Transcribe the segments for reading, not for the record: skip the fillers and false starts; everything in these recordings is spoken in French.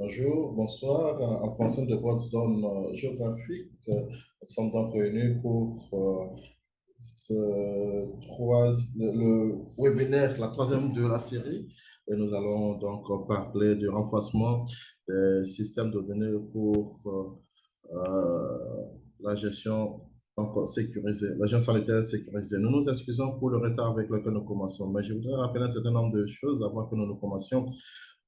Bonjour, bonsoir. En fonction de votre zone géographique, nous sommes donc réunis pour le webinaire, la troisième de la série. Et nous allons donc parler du renforcement des systèmes de données pour la gestion donc, sécurisée, la gestion sanitaire sécurisée. Nous nous excusons pour le retard avec lequel nous commençons, mais je voudrais rappeler un certain nombre de choses avant que nous commencions.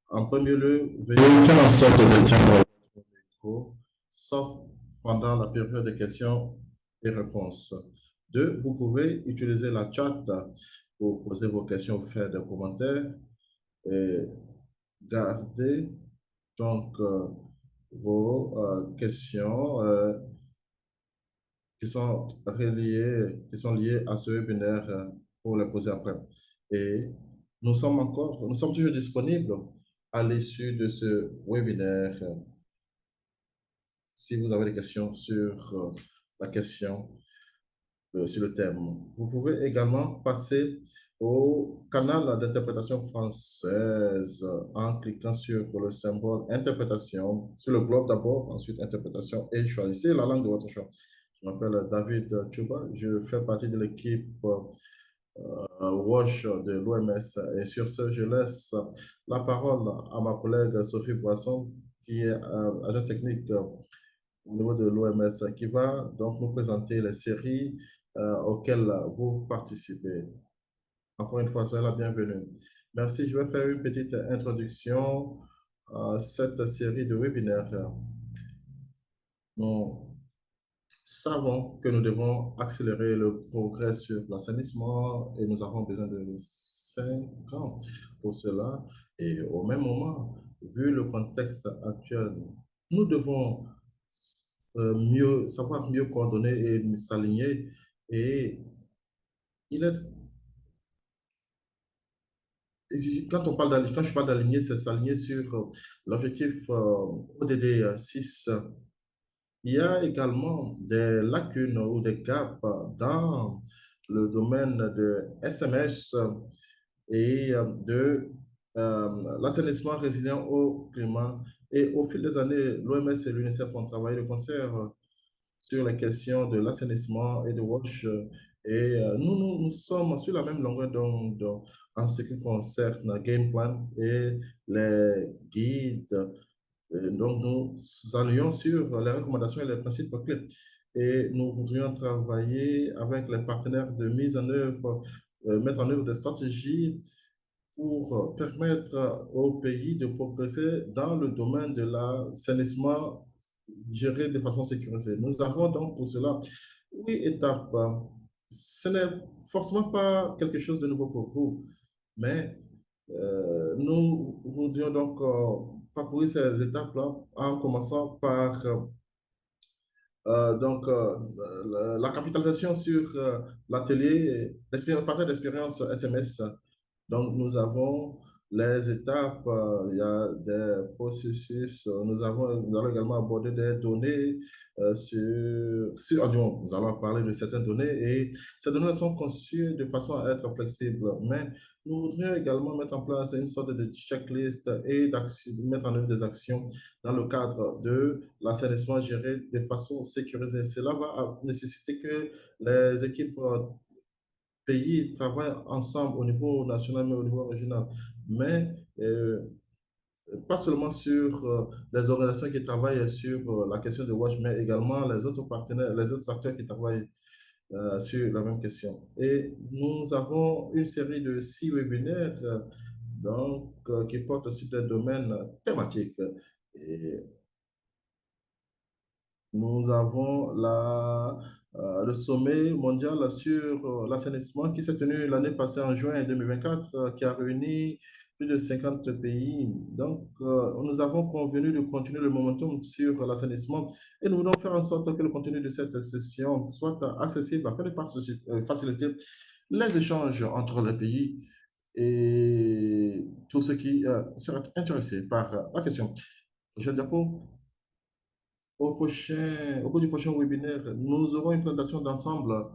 En premier lieu, veuillez faire en sorte d'éteindre votre micro, sauf pendant la période de questions et réponses. Deux, vous pouvez utiliser la chat pour poser vos questions ou faire des commentaires. Et gardez donc vos questions qui sont liées à ce webinaire pour les poser après. Et nous sommes toujours disponibles à l'issue de ce webinaire. Si vous avez des questions sur la question, sur le thème, vous pouvez également passer au canal d'interprétation française en cliquant sur le symbole interprétation, sur le globe d'abord, ensuite interprétation et choisissez la langue de votre choix. Je m'appelle David Chuba, je fais partie de l'équipe WASH de l'OMS et sur ce, je laisse la parole à ma collègue Sophie Boisson qui est agent technique au niveau de l'OMS qui va donc nous présenter les séries auxquelles vous participez. Encore une fois, soyez la bienvenue. Merci. Je vais faire une petite introduction à cette série de webinaires. Nous savons que nous devons accélérer le progrès sur l'assainissement et nous avons besoin de 5 ans pour cela. Et au même moment, vu le contexte actuel, nous devons savoir mieux coordonner et s'aligner. Et il est, quand je parle d'aligner, c'est s'aligner sur l'objectif ODD 6. Il y a également des lacunes ou des gaps dans le domaine de SMS et de l'assainissement résilient au climat. Et au fil des années, l'OMS et l'UNICEF ont travaillé de concert sur les questions de l'assainissement et de WASH. Et nous sommes sur la même longueur d'onde en ce qui concerne Game Plan et les guides. Donc, nous allions sur les recommandations et les principes clés. Et nous voudrions travailler avec les partenaires de mise en œuvre, mettre en œuvre des stratégies pour permettre au pays de progresser dans le domaine de l'assainissement géré de façon sécurisée. Nous avons donc pour cela 8 étapes. Ce n'est forcément pas quelque chose de nouveau pour vous, mais nous voudrions donc parcourir ces étapes-là en commençant par la capitalisation sur l'atelier, partage d'expérience SMS. Donc, nous avons les étapes, il y a des processus, nous allons également aborder des données nous allons parler de certaines données et ces données sont conçues de façon à être flexibles, mais nous voudrions également mettre en place une sorte de checklist et mettre en œuvre des actions dans le cadre de l'assainissement géré de façon sécurisée. Cela va nécessiter que les équipes pays travaillent ensemble au niveau national, mais au niveau régional. Mais pas seulement sur les organisations qui travaillent sur la question de WASH, mais également les autres partenaires, les autres acteurs qui travaillent sur la même question. Et nous avons une série de 6 webinaires qui portent sur des domaines thématiques. Et nous avons le sommet mondial sur l'assainissement qui s'est tenu l'année passée en juin 2024, qui a réuni plus de 50 pays. Donc, nous avons convenu de continuer le momentum sur l'assainissement et nous voulons faire en sorte que le contenu de cette session soit accessible afin de faciliter les échanges entre les pays et tous ceux qui seraient intéressés par la question. Je Diapo, au cours du prochain webinaire, nous aurons une présentation d'ensemble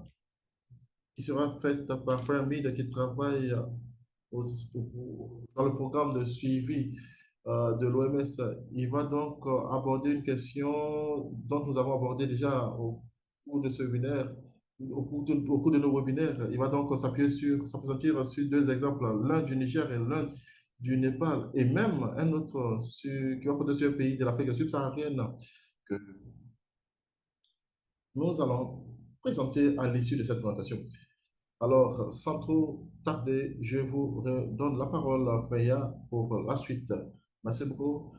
qui sera faite par Frère Mid qui travaille dans le programme de suivi de l'OMS. Il va donc aborder une question dont nous avons abordé déjà au cours de ce webinaire, au cours de nos webinaires. Il va donc s'appesantir sur deux exemples, l'un du Niger et l'un du Népal, et même un autre qui va porter sur un pays de l'Afrique subsaharienne que nous allons présenter à l'issue de cette présentation. Alors, sans trop tarder, je vous redonne la parole à Freya pour la suite. Merci beaucoup.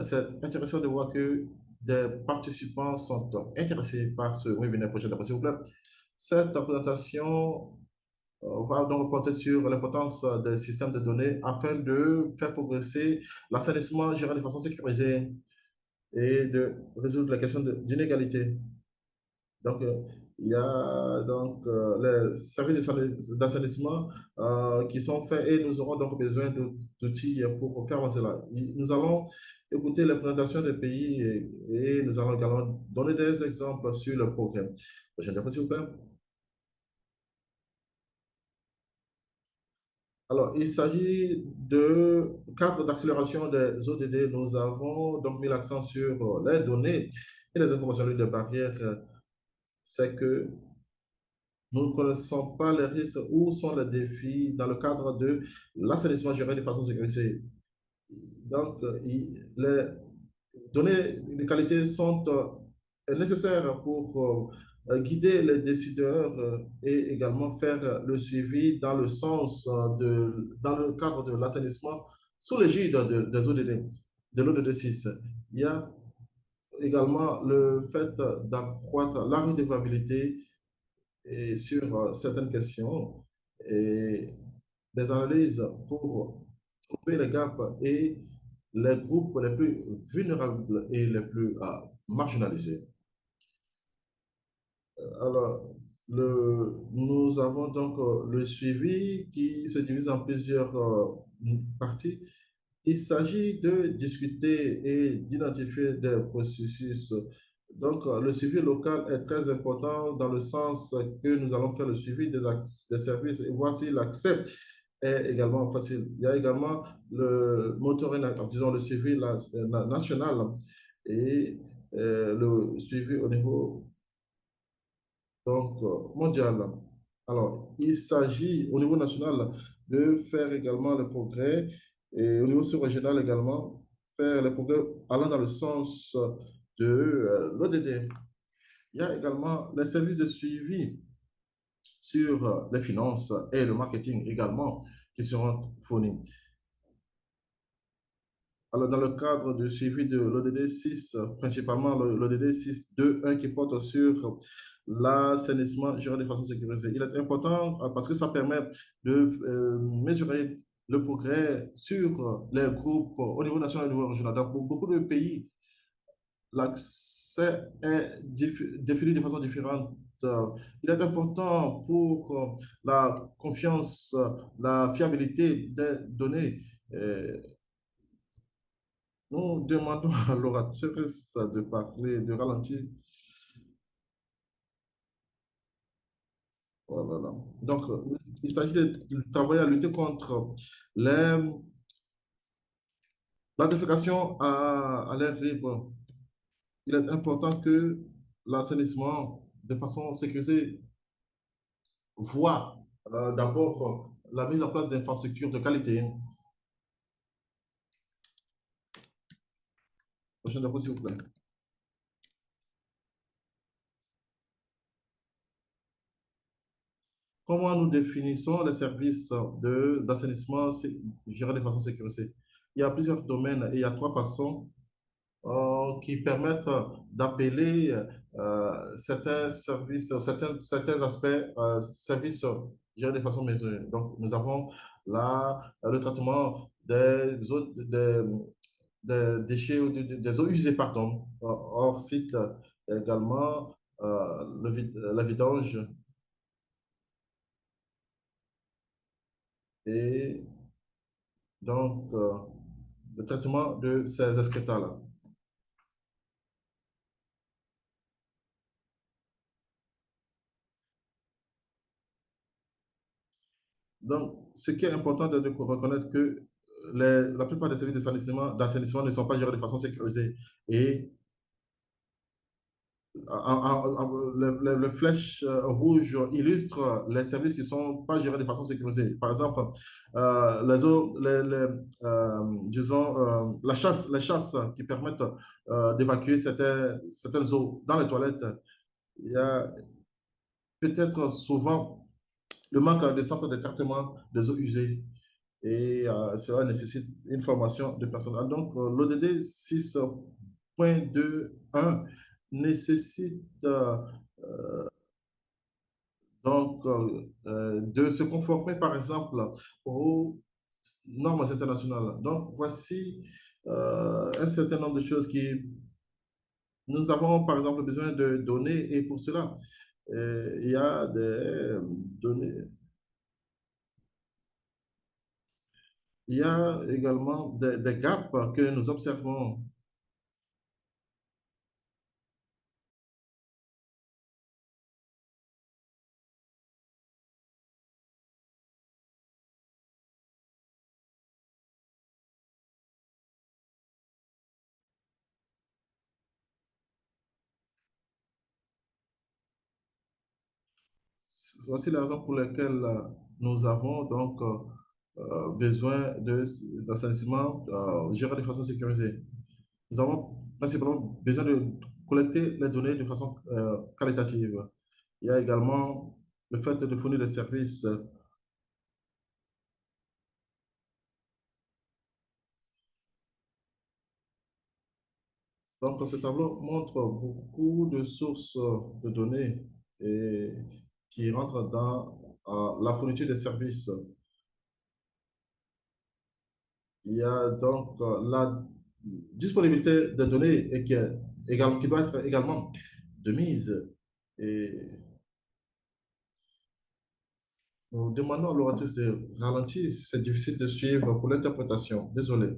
C'est intéressant de voir que des participants sont intéressés par ce webinaire prochain. S'il vous plaît. Cette présentation va donc porter sur l'importance des systèmes de données afin de faire progresser l'assainissement géré de façon sécurisée et de résoudre la question d'inégalité. Donc, il y a donc les services d'assainissement qui sont faits et nous aurons donc besoin d'outils pour faire cela. Nous allons écouter les présentations des pays et nous allons également donner des exemples sur le programme. Prochaine diapo, s'il vous plaît. Alors, il s'agit de cadre d'accélération des ODD. Nous avons donc mis l'accent sur les données et les informations libres de barrières. C'est que nous ne connaissons pas les risques ou sont les défis dans le cadre de l'assainissement géré de façon sécurisée. Donc, les données de qualité sont nécessaires pour guider les décideurs et également faire le suivi dans le sens dans le cadre de l'assainissement sous l'égide des ODD, de l'ODD 6. Il y a également le fait d'accroître la redevabilité et sur certaines questions et des analyses pour trouver les gaps et les groupes les plus vulnérables et les plus marginalisés. Alors, nous avons donc le suivi qui se divise en plusieurs parties. Il s'agit de discuter et d'identifier des processus. Donc, le suivi local est très important dans le sens que nous allons faire le suivi des services et voir si l'accès est également facile. Il y a également le monitoring, disons le suivi national et le suivi au niveau donc, mondial. Alors, il s'agit au niveau national de faire également le progrès et au niveau sous-régional également, faire les progrès allant dans le sens de l'ODD. Il y a également les services de suivi sur les finances et le marketing également qui seront fournis. Alors, dans le cadre du suivi de l'ODD 6, principalement l'ODD 6.2.1 qui porte sur l'assainissement géré de façon sécurisée, il est important parce que ça permet de mesurer le progrès sur les groupes au niveau national et au niveau régional. Dans beaucoup de pays, l'accès est défini de façon différente. Il est important pour la confiance, la fiabilité des données. Nous demandons à l'oratrice de parler, de ralentir. Voilà. Donc, il s'agit de travailler à lutter contre les, la défécation à l'air libre. Il est important que l'assainissement, de façon sécurisée, voit d'abord la mise en place d'infrastructures de qualité. Prochaine diapo, s'il vous plaît. Comment nous définissons les services d'assainissement gérés de façon sécurisée? Il y a plusieurs domaines et il y a trois façons qui permettent d'appeler certains services, certains aspects, services gérés de façon mesurée. Donc, nous avons là le traitement des déchets ou des eaux usées, pardon, hors site, également la vidange et donc le traitement de ces excrétants-là. Donc, ce qui est important de reconnaître que la plupart des services d'assainissement ne sont pas gérés de façon sécurisée. Et les flèches rouges illustrent les services qui ne sont pas gérés de façon sécurisée. Par exemple, les eaux, disons, la chasse qui permettent d'évacuer certaines eaux dans les toilettes. Il y a peut-être souvent le manque de centres de traitement des eaux usées et cela nécessite une formation de personnel. Donc, l'ODD 6.2.1 nécessite de se conformer, par exemple, aux normes internationales. Donc, voici un certain nombre de choses qui nous avons, par exemple, besoin de données et pour cela, il y a des données. Il y a également des gaps que nous observons. Voici la raison pour laquelle nous avons donc besoin d'assainissement géré de façon sécurisée. Nous avons principalement besoin de collecter les données de façon qualitative. Il y a également le fait de fournir des services. Donc, ce tableau montre beaucoup de sources de données et qui rentrent dans la fourniture des services. Il y a donc la disponibilité des données et qui doit être également de mise. Et nous demandons à l'oratrice de ralentir, c'est difficile de suivre pour l'interprétation. Désolé.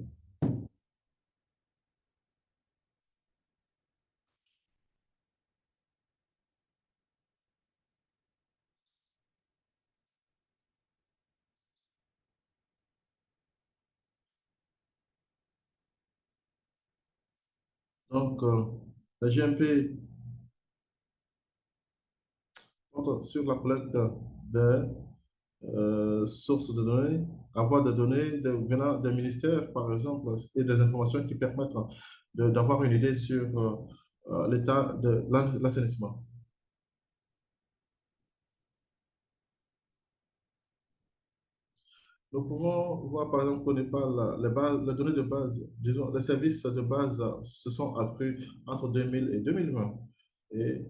Donc, le GMP porte sur la collecte des sources de données, avoir des données venant des ministères, par exemple, et des informations qui permettent d'avoir une idée sur l'état de l'assainissement. Nous pouvons voir par exemple qu'au Népal, les données de base, disons, les services de base se sont accrus entre 2000 et 2020. Et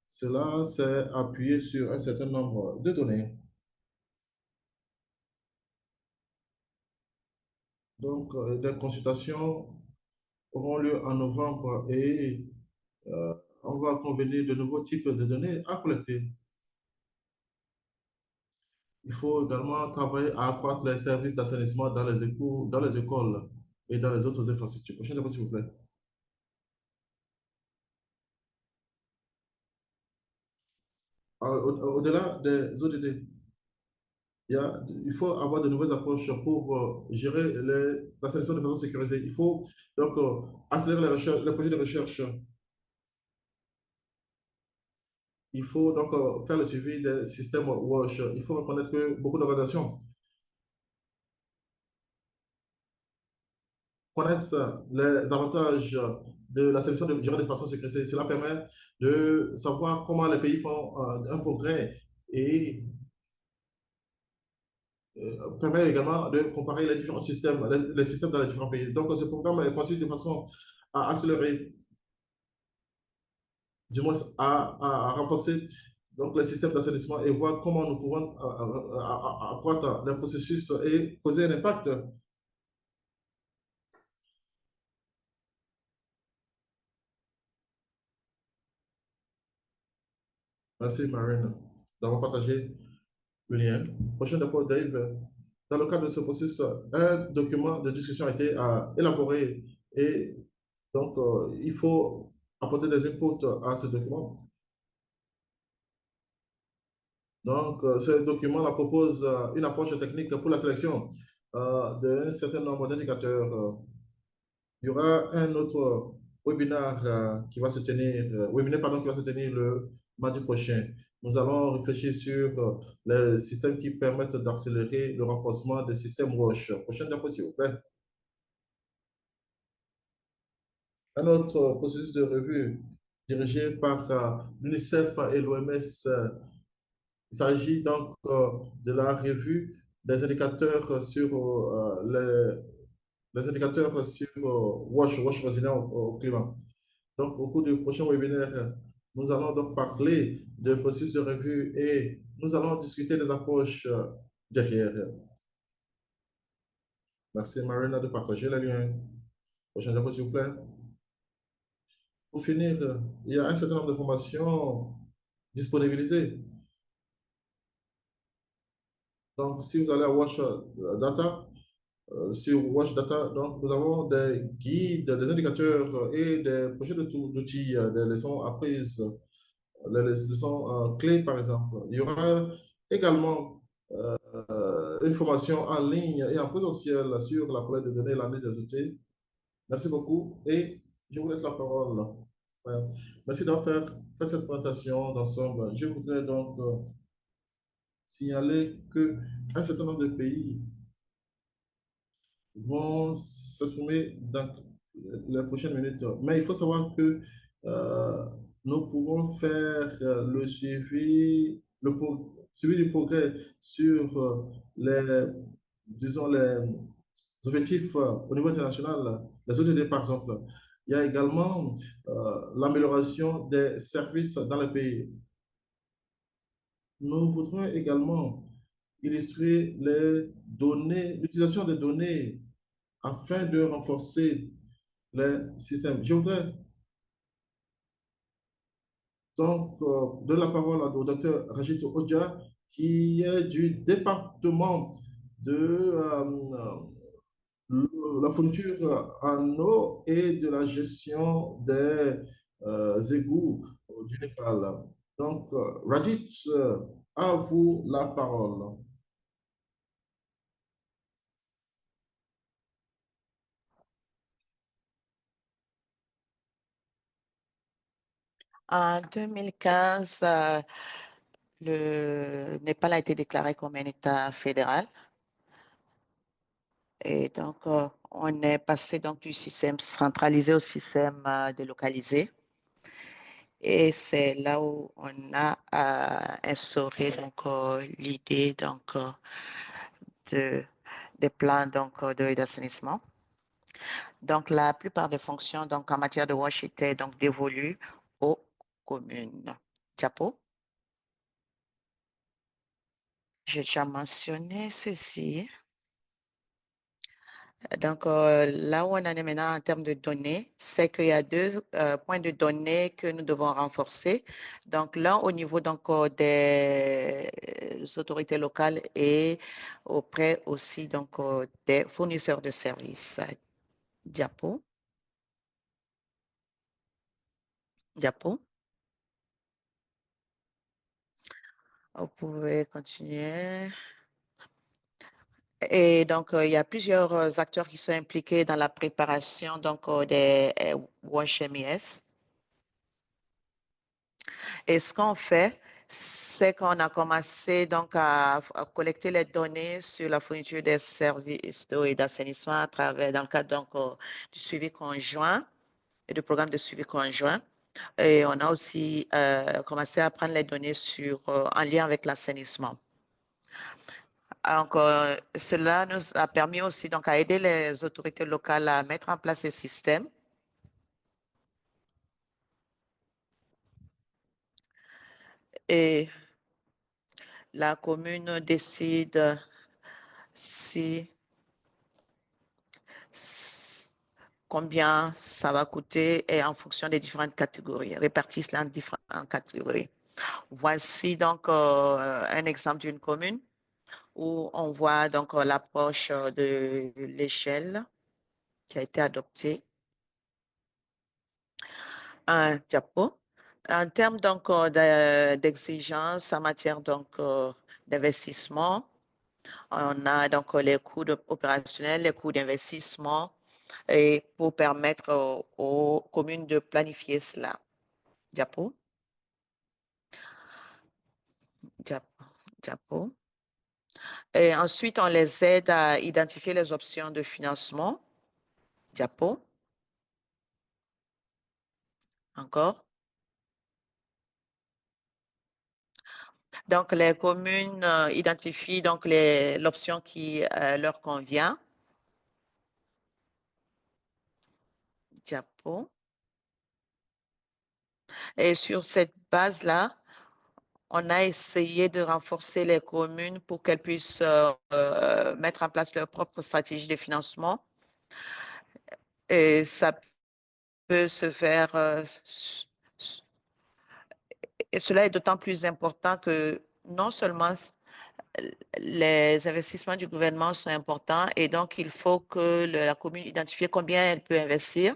cela s'est appuyé sur un certain nombre de données. Donc, des consultations auront lieu en novembre et euh, on va convenir de nouveaux types de données à collecter. Il faut également travailler à accroître les services d'assainissement dans les écoles et dans les autres infrastructures. Prochaine question, s'il vous plaît. Au-delà des ODD, il faut avoir de nouvelles approches pour gérer la sélection de façon sécurisée. Il faut donc accélérer les projets de recherche. Il faut donc faire le suivi des systèmes WASH. Il faut reconnaître que beaucoup d'organisations connaissent les avantages de la sélection de gérer de façon sécurisée. Cela permet de savoir comment les pays font un progrès et permet également de comparer les différents systèmes, les systèmes dans les différents pays. Donc, ce programme est conçu de façon à accélérer, du moins à renforcer donc, les systèmes d'assainissement et voir comment nous pouvons accroître les processus et causer un impact. Merci, Marine, d'avoir partagé le lien. Prochain rapport, Dave. Dans le cadre de ce processus, un document de discussion a été élaboré et donc il faut apporter des inputs à ce document. Donc, ce document là, propose une approche technique pour la sélection d'un certain nombre d'indicateurs. Il y aura un autre webinaire qui va se tenir, webinaire, pardon, qui va se tenir le mardi prochain. Nous allons réfléchir sur les systèmes qui permettent d'accélérer le renforcement des systèmes Roche. Prochaine diapo, s'il vous plaît. Un autre processus de revue dirigé par l'UNICEF et l'OMS. Il s'agit donc de la revue des indicateurs sur les indicateurs sur WASH résilient au climat. Donc, au cours du prochain webinaire, nous allons donc parler de processus de revue et nous allons discuter des approches derrière. Merci Marina de partager le lien. Prochaine diapo, s'il vous plaît. Pour finir, il y a un certain nombre de formations disponibilisées. Donc, si vous allez à Watch Data, sur Watch Data, donc nous avons des guides, des indicateurs et des projets d'outils, des leçons apprises, les leçons clés par exemple. Il y aura également une formation en ligne et en présentiel sur la collecte de données et l'analyse des outils. Merci beaucoup et je vous laisse la parole. Ouais. Merci d'avoir fait cette présentation d'ensemble. Je voudrais donc signaler qu'un certain nombre de pays vont s'exprimer dans les prochaines minutes. Mais il faut savoir que euh, nous pouvons faire le suivi, suivi du progrès sur les, disons, les objectifs au niveau international, les ODD par exemple. Il y a également l'amélioration des services dans le pays. Nous voudrons également illustrer les données, l'utilisation des données afin de renforcer les systèmes. Je voudrais donc donner la parole au docteur Rajit Odja, qui est du département de la fourniture en eau et de la gestion des égouts du Népal. Donc, Rajit, à vous la parole. En 2015, le Népal a été déclaré comme un État fédéral. Et donc, on est passé donc du système centralisé au système délocalisé. Et c'est là où on a instauré donc l'idée donc de des plans donc d'assainissement. Donc, la plupart des fonctions donc en matière de wash étaient donc dévolues aux communes. Diapo. J'ai déjà mentionné ceci. Donc, là où on en est maintenant en termes de données, c'est qu'il y a deux points de données que nous devons renforcer. Donc, l'un au niveau donc, des autorités locales et auprès aussi donc, des fournisseurs de services. Diapo. Diapo. Vous pouvez continuer. Et donc, il y a plusieurs acteurs qui sont impliqués dans la préparation donc, des WashMES. Et ce qu'on fait, c'est qu'on a commencé donc à collecter les données sur la fourniture des services d'eau et d'assainissement à travers, dans le cadre donc, du suivi conjoint et du programme de suivi conjoint. Et on a aussi commencé à prendre les données en lien avec l'assainissement. Donc, cela nous a permis aussi donc, à aider les autorités locales à mettre en place ces systèmes. Et la commune décide si combien ça va coûter et en fonction des différentes catégories, répartit cela en différentes catégories. Voici donc un exemple d'une commune où on voit donc l'approche de l'échelle qui a été adoptée. Un diapo. En termes donc d'exigences en matière donc d'investissement, On a donc les coûts opérationnels, les coûts d'investissement, et pour permettre aux communes de planifier cela. Diapo. Diapo. Diapo. Et ensuite, on les aide à identifier les options de financement. Diapo. Encore. Donc, les communes identifient donc l'option qui leur convient. Diapo. Et sur cette base-là, on a essayé de renforcer les communes pour qu'elles puissent mettre en place leur propre stratégie de financement. Et ça peut se faire, et cela est d'autant plus important que non seulement les investissements du gouvernement sont importants et donc il faut que la commune identifie combien elle peut investir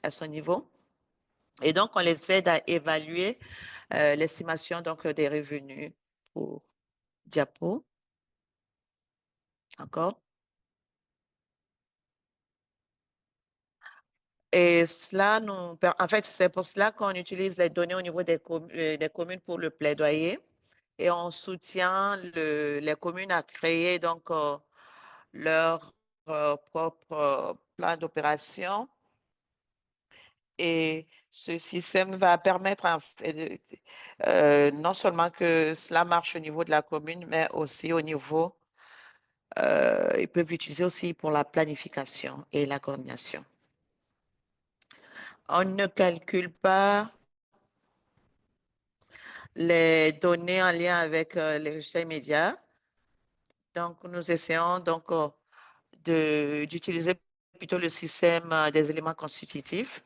à son niveau. Et donc, on les aide à évaluer l'estimation donc des revenus pour Diapo. Encore. Et cela en fait, c'est pour cela qu'on utilise les données au niveau des communes pour le plaidoyer et on soutient les communes à créer donc leur propre plan d'opération. Et ce système va permettre en fait, non seulement que cela marche au niveau de la commune, mais aussi au niveau, ils peuvent l'utiliser aussi pour la planification et la coordination. On ne calcule pas les données en lien avec les résultats immédiats. Donc, nous essayons donc d'utiliser plutôt le système des éléments constitutifs.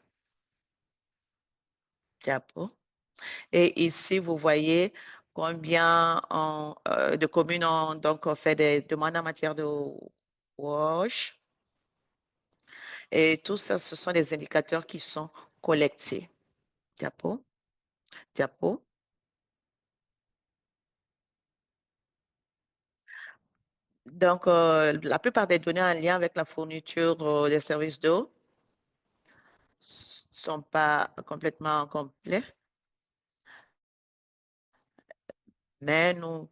Diapo. Et ici, vous voyez combien de communes ont donc fait des demandes en matière de WASH. Et tout ça, ce sont des indicateurs qui sont collectés. Diapo. Diapo. Donc, la plupart des données en lien avec la fourniture des services d'eau sont pas complètement complets, mais nous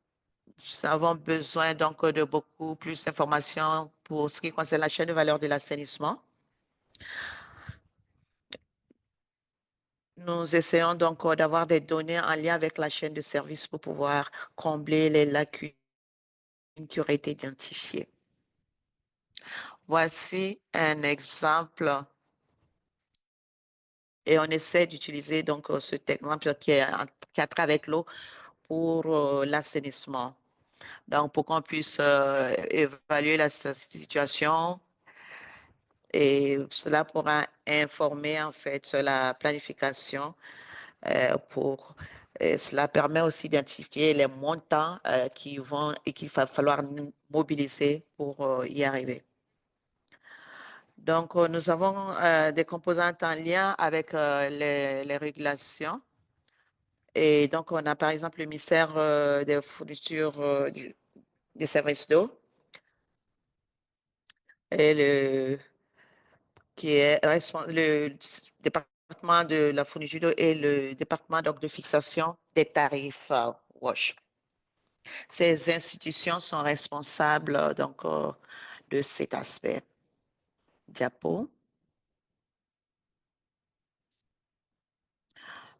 avons besoin donc de beaucoup plus d'informations pour ce qui concerne la chaîne de valeur de l'assainissement. Nous essayons donc d'avoir des données en lien avec la chaîne de service pour pouvoir combler les lacunes qui auraient été identifiées. Voici un exemple et on essaie d'utiliser donc cet exemple qui a trait avec l'eau pour l'assainissement. Donc, pour qu'on puisse évaluer la situation et cela pourra informer en fait sur la planification cela permet aussi d'identifier les montants qu'il va falloir mobiliser pour y arriver. Donc, nous avons des composantes en lien avec les régulations. Et donc, on a par exemple le ministère des fournitures des services d'eau et qui est le département de la fourniture d'eau et le département donc, de fixation des tarifs WASH. Ces institutions sont responsables donc de cet aspect. Diapo.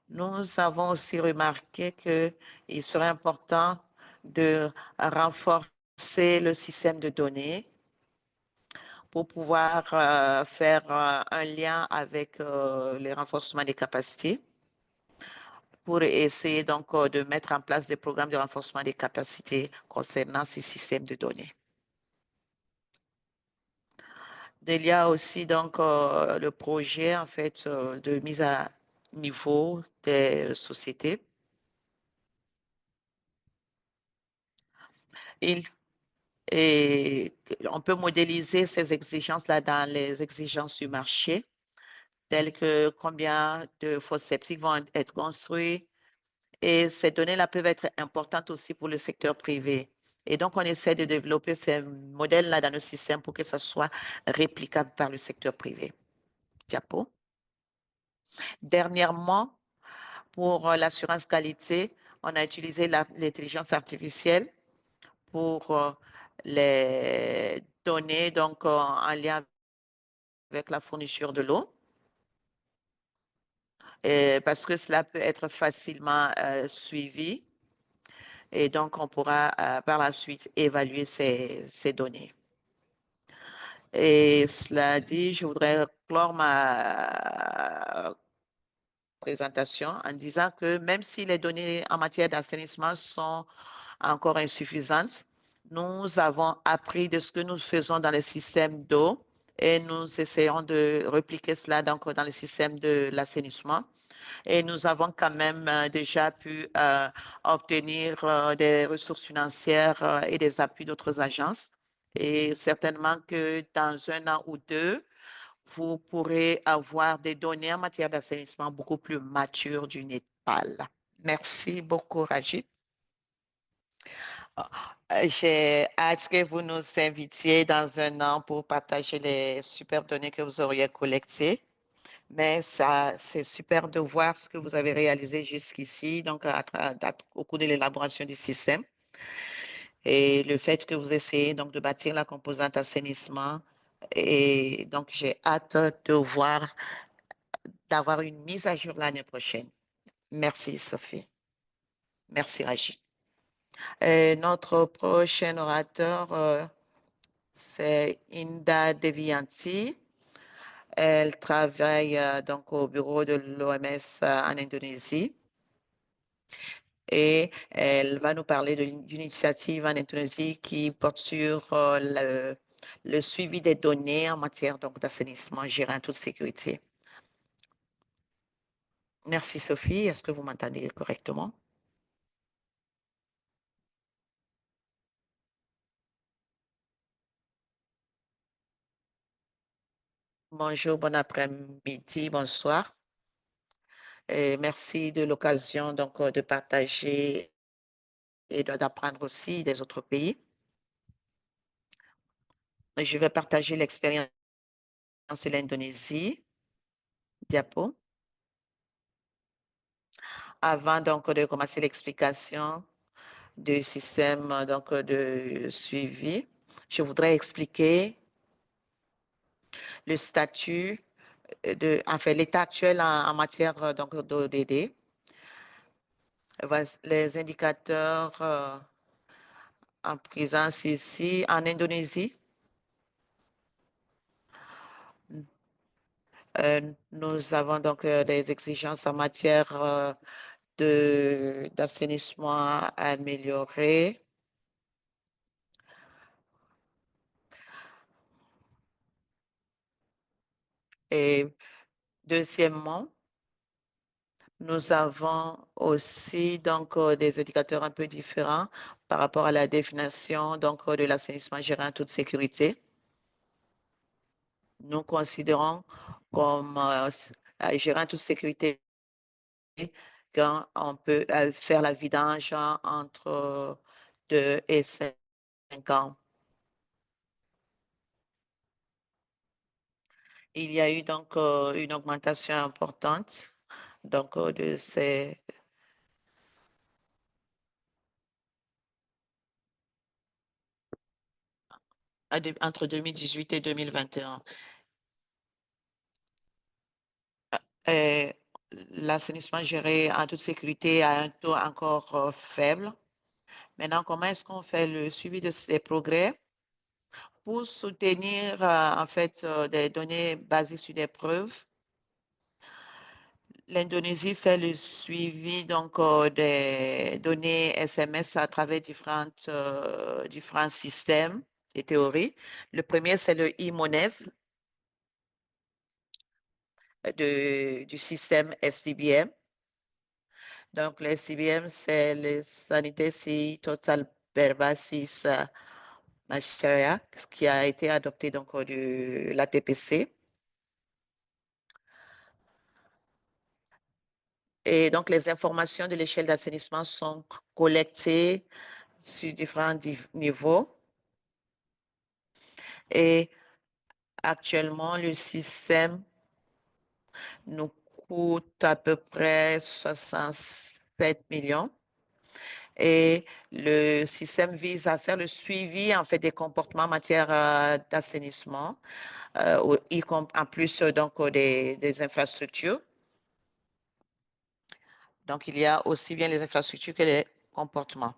Nous avons aussi remarqué qu'il serait important de renforcer le système de données pour pouvoir faire un lien avec le renforcement des capacités, pour essayer donc de mettre en place des programmes de renforcement des capacités concernant ces systèmes de données. Il y a aussi donc le projet en fait de mise à niveau des sociétés. Et on peut modéliser ces exigences-là dans les exigences du marché, telles que combien de fosses septiques vont être construits. Et ces données-là peuvent être importantes aussi pour le secteur privé. Et donc, on essaie de développer ces modèles-là dans nos systèmes pour que ça soit réplicable par le secteur privé. Diapo. Dernièrement, pour l'assurance qualité, on a utilisé l'intelligence artificielle pour les données donc, en lien avec la fourniture de l'eau. Parce que cela peut être facilement suivi et donc on pourra par la suite évaluer ces données. Et cela dit, je voudrais clore ma présentation en disant que même si les données en matière d'assainissement sont encore insuffisantes, nous avons appris de ce que nous faisons dans les systèmes d'eau et nous essayons de répliquer cela donc dans le système de l'assainissement. Et nous avons quand même déjà pu obtenir des ressources financières et des appuis d'autres agences. Et certainement que dans un an ou deux, vous pourrez avoir des données en matière d'assainissement beaucoup plus matures du Népal. Merci beaucoup, Rajit. J'ai hâte que vous nous invitiez dans un an pour partager les super données que vous auriez collectées. Mais ça, c'est super de voir ce que vous avez réalisé jusqu'ici, donc au cours de l'élaboration du système. Et le fait que vous essayez donc de bâtir la composante assainissement. Et donc, j'ai hâte de voir, d'avoir une mise à jour l'année prochaine. Merci, Sophie. Merci, Rachid. Notre prochain orateur, c'est Inda Devianti. Elle travaille donc au bureau de l'OMS en Indonésie. Et elle va nous parler d'une initiative en Indonésie qui porte sur le suivi des données en matière d'assainissement gérant toute sécurité. Merci Sophie. Est-ce que vous m'entendez correctement? Bonjour, bon après-midi, bonsoir. Et merci de l'occasion donc de partager et d'apprendre aussi des autres pays. Je vais partager l'expérience de l'Indonésie. Diapo. Avant donc de commencer l'explication du système donc, de suivi, je voudrais expliquer le statut enfin l'état actuel en matière donc d'ODD. Les indicateurs en présence ici en Indonésie. Nous avons donc des exigences en matière d'assainissement amélioré. Et deuxièmement, nous avons aussi donc des indicateurs un peu différents par rapport à la définition donc de l'assainissement gérant en toute sécurité. Nous considérons comme gérant en toute sécurité quand on peut faire la vidange entre 2 et 5 ans. Il y a eu donc une augmentation importante donc de ces entre 2018 et 2021. L'assainissement géré en toute sécurité a un taux encore faible. Maintenant, comment est-ce qu'on fait le suivi de ces progrès pour soutenir en fait des données basées sur des preuves? L'Indonésie fait le suivi donc des données SMS à travers différents systèmes et théories. Le premier, c'est le e-MONEV du système SDBM. Donc, le SDBM, c'est le Sanitary Total Pervasive Machinery qui a été adopté donc de l'ATPC. Et donc, les informations de l'échelle d'assainissement sont collectées sur différents niveaux. Et actuellement, le système nous coûte à peu près 67 millions. Et le système vise à faire le suivi en fait des comportements en matière d'assainissement, en plus donc des infrastructures. Donc il y a aussi bien les infrastructures que les comportements.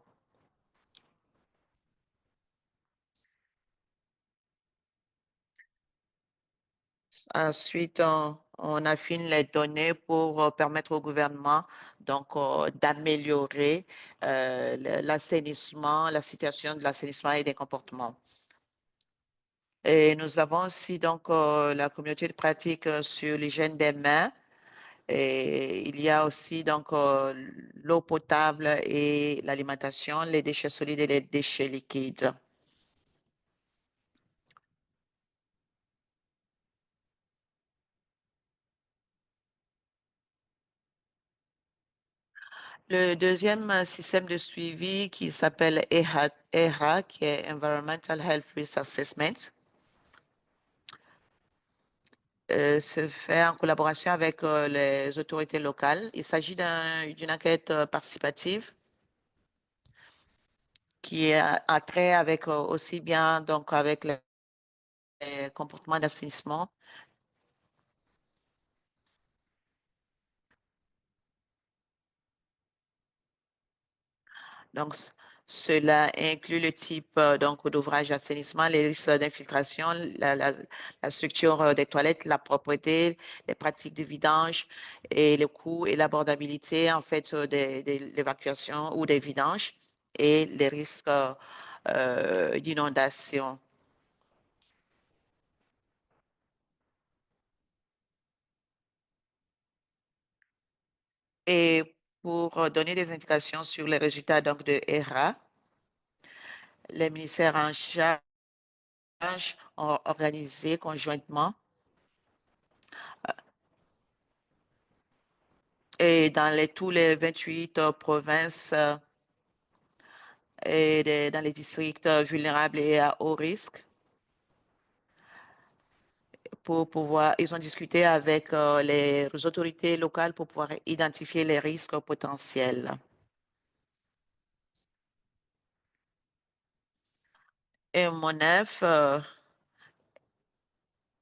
Ensuite, on affine les données pour permettre au gouvernement donc d'améliorer l'assainissement, la situation de l'assainissement et des comportements. Et nous avons aussi donc la communauté de pratique sur l'hygiène des mains. Et il y a aussi donc l'eau potable et l'alimentation, les déchets solides et les déchets liquides. Le deuxième système de suivi qui s'appelle EHRA, qui est Environmental Health Risk Assessment, se fait en collaboration avec les autorités locales. Il s'agit d'une enquête participative qui a trait avec aussi bien donc avec les comportements d'assainissement. Donc, cela inclut le type donc d'ouvrage d'assainissement, les risques d'infiltration, la structure des toilettes, la propreté, les pratiques de vidange et le coût et l'abordabilité en fait de l'évacuation ou des vidanges et les risques d'inondation. Et pour donner des indications sur les résultats donc de ERA, les ministères en charge ont organisé conjointement et dans tous les 28 provinces et dans les districts vulnérables et à haut risque pour pouvoir, ils ont discuté avec les autorités locales pour pouvoir identifier les risques potentiels. Et MONEF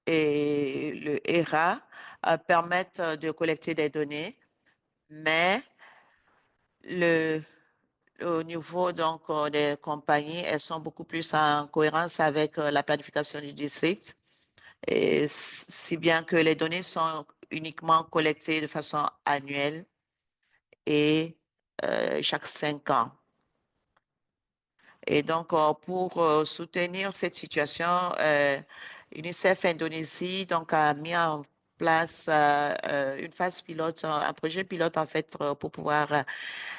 et le ERA permettent de collecter des données, mais au niveau donc des compagnies, elles sont beaucoup plus en cohérence avec la planification du district, et si bien que les données sont uniquement collectées de façon annuelle et chaque 5 ans. Et donc, pour soutenir cette situation, UNICEF Indonésie donc, a mis en place une phase pilote, un projet pilote en fait pour pouvoir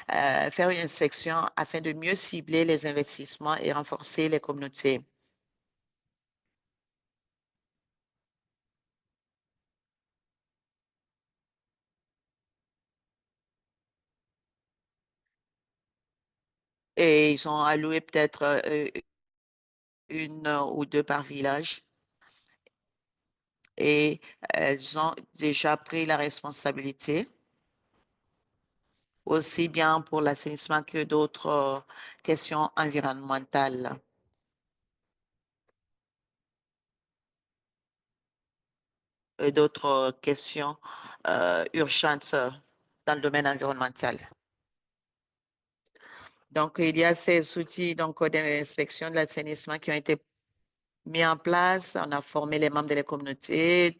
faire une inspection afin de mieux cibler les investissements et renforcer les communautés. Et ils ont alloué peut-être une ou deux par village. Et elles ont déjà pris la responsabilité, aussi bien pour l'assainissement que d'autres questions environnementales et d'autres questions urgentes dans le domaine environnemental. Donc, il y a ces outils donc d'inspection de l'assainissement qui ont été mis en place. On a formé les membres de la communauté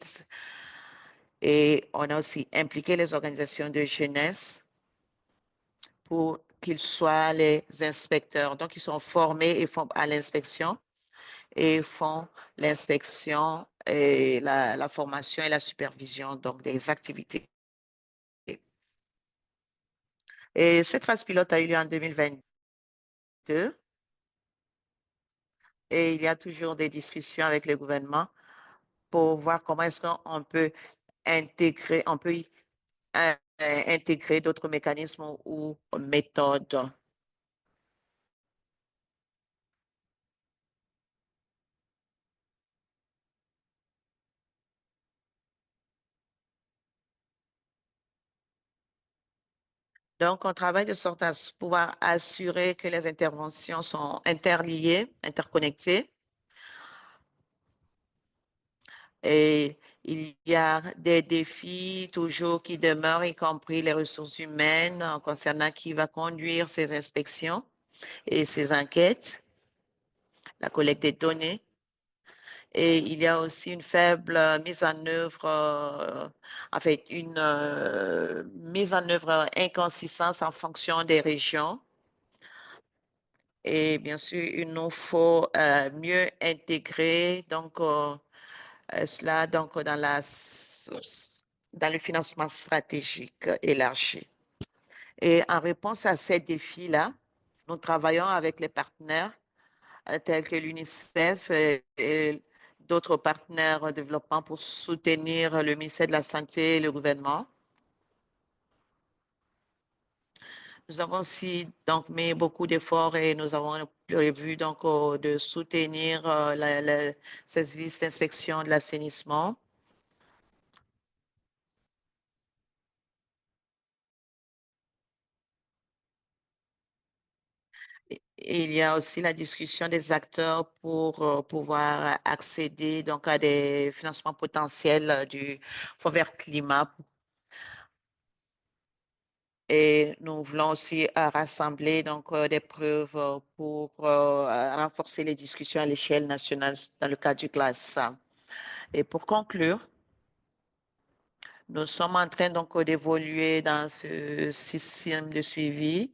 et on a aussi impliqué les organisations de jeunesse pour qu'ils soient les inspecteurs. Donc, ils sont formés et font à l'inspection et font l'inspection et la formation et la supervision donc des activités. Et cette phase pilote a eu lieu en 2022 et il y a toujours des discussions avec le gouvernement pour voir comment est-ce qu'on peut intégrer, intégrer d'autres mécanismes ou méthodes. Donc, on travaille de sorte à pouvoir assurer que les interventions sont interliées, interconnectées. Et il y a des défis toujours qui demeurent, y compris les ressources humaines concernant qui va conduire ces inspections et ces enquêtes, la collecte des données. Et il y a aussi une faible mise en œuvre, en fait, une mise en œuvre inconsistante en fonction des régions. Et bien sûr, il nous faut mieux intégrer cela dans le financement stratégique élargi. Et en réponse à ces défis-là, nous travaillons avec les partenaires tels que l'UNICEF et d'autres partenaires en développement pour soutenir le ministère de la Santé et le gouvernement. Nous avons aussi donc mis beaucoup d'efforts et nous avons prévu donc de soutenir le service d'inspection de l'assainissement. Il y a aussi la discussion des acteurs pour pouvoir accéder donc à des financements potentiels du Fonds vert climat. Et nous voulons aussi rassembler donc des preuves pour renforcer les discussions à l'échelle nationale dans le cadre du classe. Et pour conclure, nous sommes en train donc d'évoluer dans ce système de suivi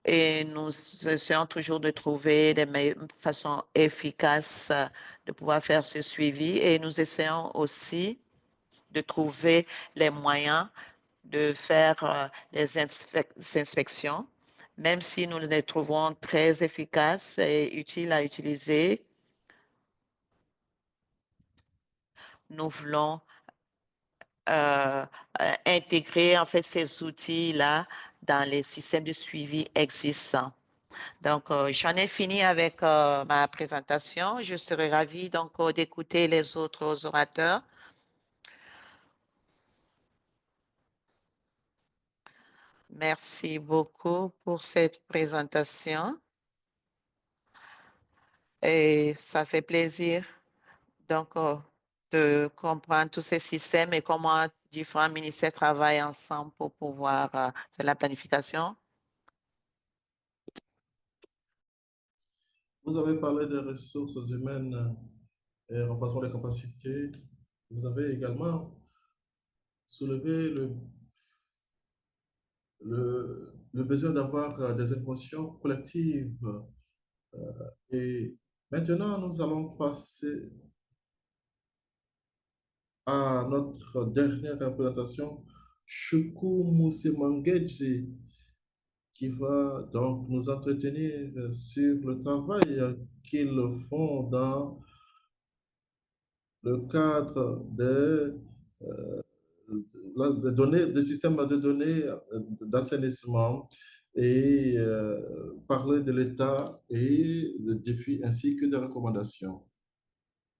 et nous essayons toujours de trouver des façons efficaces de pouvoir faire ce suivi et nous essayons aussi de trouver les moyens de faire des inspections, même si nous les trouvons très efficaces et utiles à utiliser. Nous voulons intégrer en fait ces outils-là dans les systèmes de suivi existants. Donc, j'en ai fini avec ma présentation. Je serai ravie donc d'écouter les autres orateurs. Merci beaucoup pour cette présentation et ça fait plaisir donc de comprendre tous ces systèmes et comment différents ministères travaillent ensemble pour pouvoir faire la planification. Vous avez parlé des ressources humaines et renforcement des capacités. Vous avez également soulevé le besoin d'avoir des émotions collectives. Et maintenant, nous allons passer à notre dernière représentation, Choukou Moussé qui va donc nous entretenir sur le travail qu'ils font dans le cadre des données, des systèmes de données d'assainissement et parler de l'État et des défis ainsi que des recommandations.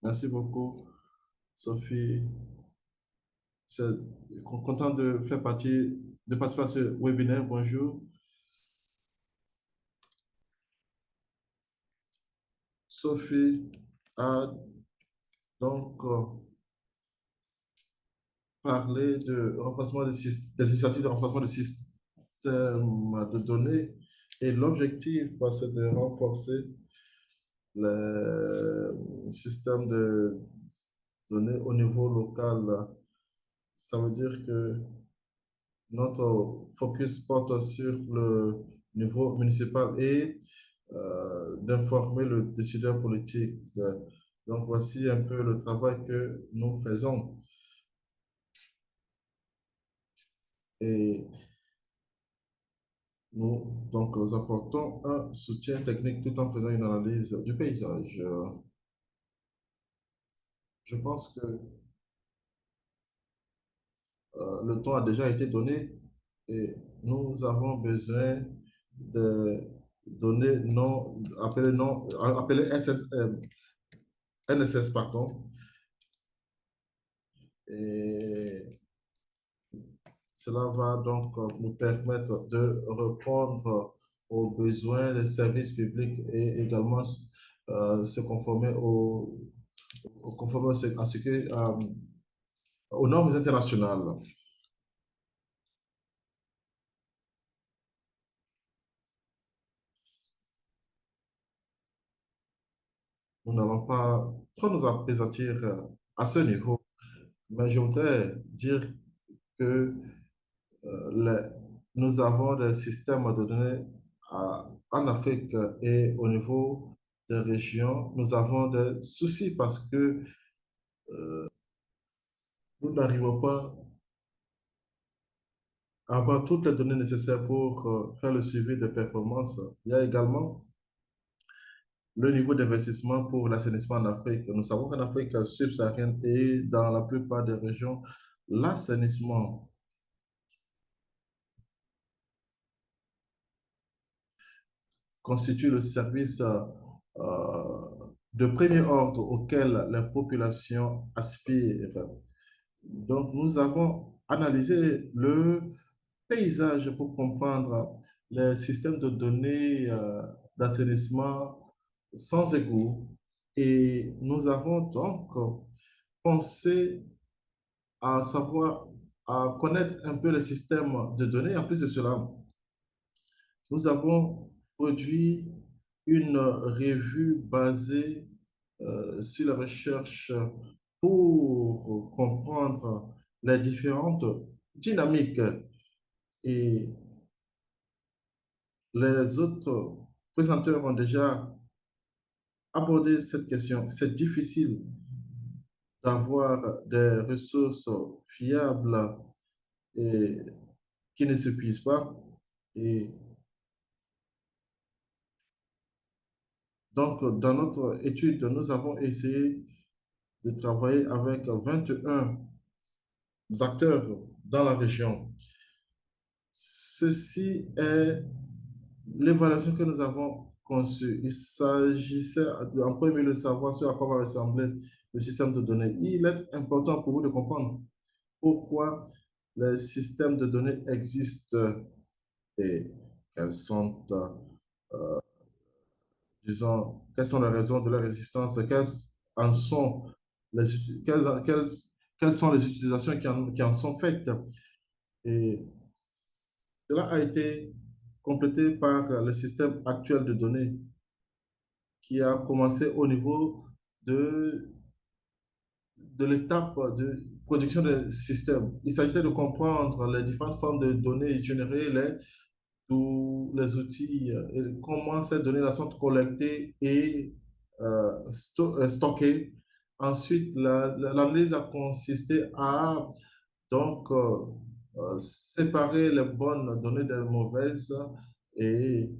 Merci beaucoup, Sophie. C'est content de faire partie, de participer à ce webinaire. Bonjour. Sophie a donc parlé de renforcement des initiatives de renforcement des systèmes de données et l'objectif, c'est de renforcer le système de données au niveau local. Ça veut dire que notre focus porte sur le niveau municipal et d'informer le décideur politique. Donc, voici un peu le travail que nous faisons. Et nous apportons un soutien technique tout en faisant une analyse du paysage. Je pense que le temps a déjà été donné et nous avons besoin de données non, appelées NSS, pardon. Et Cela va donc nous permettre de répondre aux besoins des services publics et également se conformer conformer à ce que, aux normes internationales. Nous n'allons pas trop nous appesantir à ce niveau, mais je voudrais dire que les- nous avons des systèmes de données en Afrique et au niveau des régions. Nous avons des soucis parce que nous n'arrivons pas à avoir toutes les données nécessaires pour faire le suivi des performances. Il y a également le niveau d'investissement pour l'assainissement en Afrique. Nous savons qu'en Afrique subsaharienne et dans la plupart des régions, l'assainissement constitue le service de premier ordre auquel les populations aspirent. Donc, nous avons analysé le paysage pour comprendre les systèmes de données d'assainissement sans égout. Et nous avons donc pensé à savoir, à connaître un peu le système de données. En plus de cela, nous avons produit une revue basée sur la recherche pour comprendre les différentes dynamiques et les autres présenteurs ont déjà abordé cette question. C'est difficile d'avoir des ressources fiables et qui ne s'épuisent pas. Et donc, dans notre étude, nous avons essayé de travailler avec 21 acteurs dans la région. Ceci est l'évaluation que nous avons conçue. Il s'agissait en premier lieu de savoir ce à quoi va ressembler le système de données. Il est important pour vous de comprendre pourquoi les systèmes de données existent et quelles sont, disons, quelles sont les raisons de leur existence, en sont les, quelles sont les utilisations qui en sont faites. Et cela a été complété par le système actuel de données qui a commencé au niveau de, de l'étape de production des systèmes. Il s'agissait de comprendre les différentes formes de données générées, tous les outils, et comment ces données-là sont collectées et stockées. Ensuite, l'analyse a consisté à donc séparer les bonnes données des mauvaises et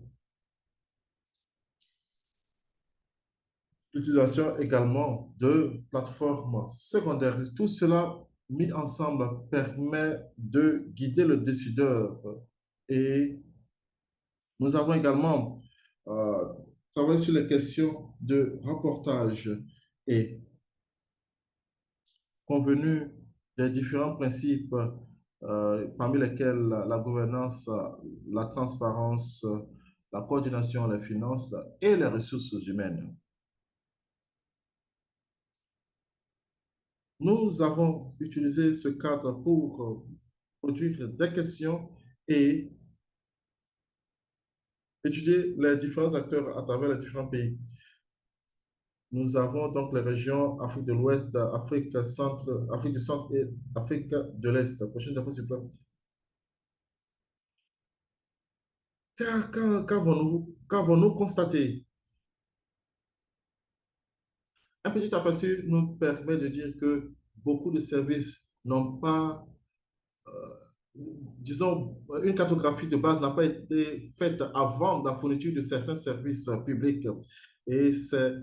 l'utilisation également de plateformes secondaires. Tout cela mis ensemble permet de guider le décideur. Et nous avons également travaillé sur les questions de rapportage et convenu des différents principes, parmi lesquels la gouvernance, la transparence, la coordination, les finances et les ressources humaines. Nous avons utilisé ce cadre pour produire des questions et étudier les différents acteurs à travers les différents pays. Nous avons donc les régions Afrique de l'Ouest, Afrique du Centre et Afrique de l'Est. Prochaine diapositive. Qu'avons-nous constaté? Un petit aperçu nous permet de dire que beaucoup de services n'ont pas, disons, une cartographie de base n'a pas été faite avant la fourniture de certains services publics. Et c'est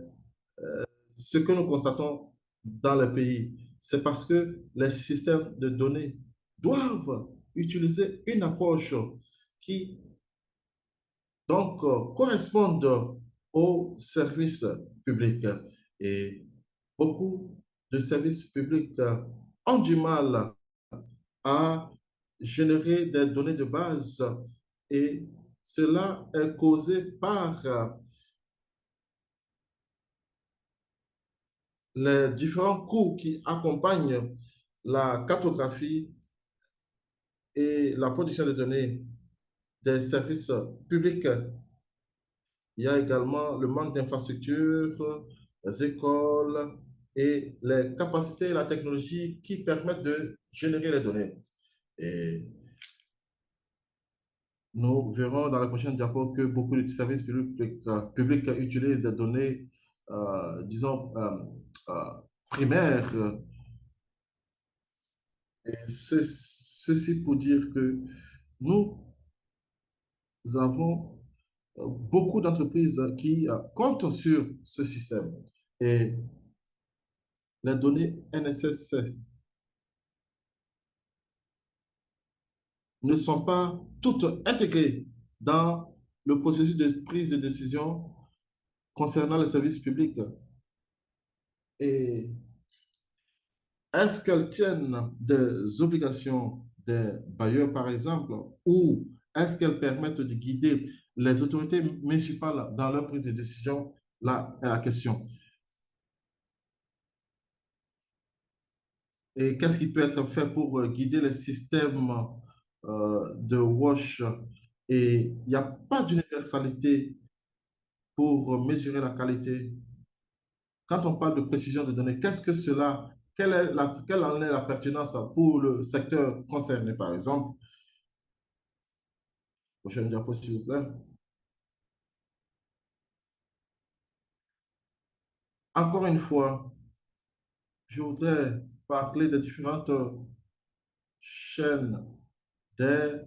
ce que nous constatons dans le pays. C'est parce que les systèmes de données doivent utiliser une approche qui donc corresponde aux services publics. Et beaucoup de services publics ont du mal à générer des données de base et cela est causé par les différents coûts qui accompagnent la cartographie et la production de données des services publics. Il y a également le manque d'infrastructures, les écoles et les capacités et la technologie qui permettent de générer les données. Et nous verrons dans la prochaine diapo que beaucoup de services publics utilisent des données, disons, primaires. Et ceci pour dire que nous avons beaucoup d'entreprises qui comptent sur ce système. Et les données NSS ne sont pas toutes intégrées dans le processus de prise de décision concernant les services publics. Et est-ce qu'elles tiennent des obligations des bailleurs, par exemple, ou est-ce qu'elles permettent de guider les autorités municipales dans leur prise de décision? Là est la question. Et qu'est-ce qui peut être fait pour guider les systèmes de WASH? Et il n'y a pas d'universalité pour mesurer la qualité. Quand on parle de précision de données, qu'est-ce que cela, quelle en est la pertinence pour le secteur concerné, par exemple? Prochaine diapo, s'il vous plaît. Encore une fois, je voudrais parler des différentes chaînes des-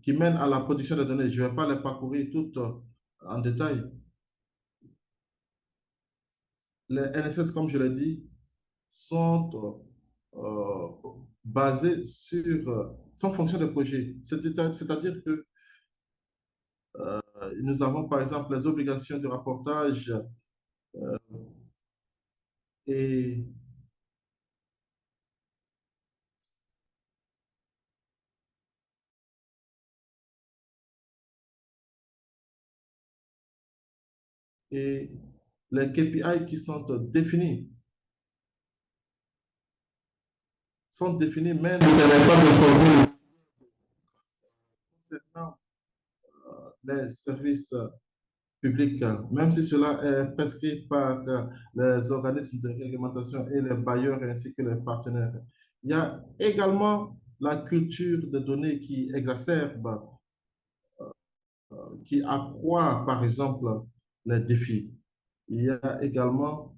qui mènent à la production de données. Je ne vais pas les parcourir toutes en détail. Les NSS, comme je l'ai dit, sont euh, basés sur, sont fonction de projet. C'est-à-dire que nous avons par exemple les obligations de rapportage et, et les KPI qui sont définis, mais ne permettent pas de former concernant les services publics, même si cela est prescrit par les organismes de réglementation et les bailleurs ainsi que les partenaires. Il y a également la culture de données qui exacerbe, qui accroît, par exemple, les défis. Il y a également,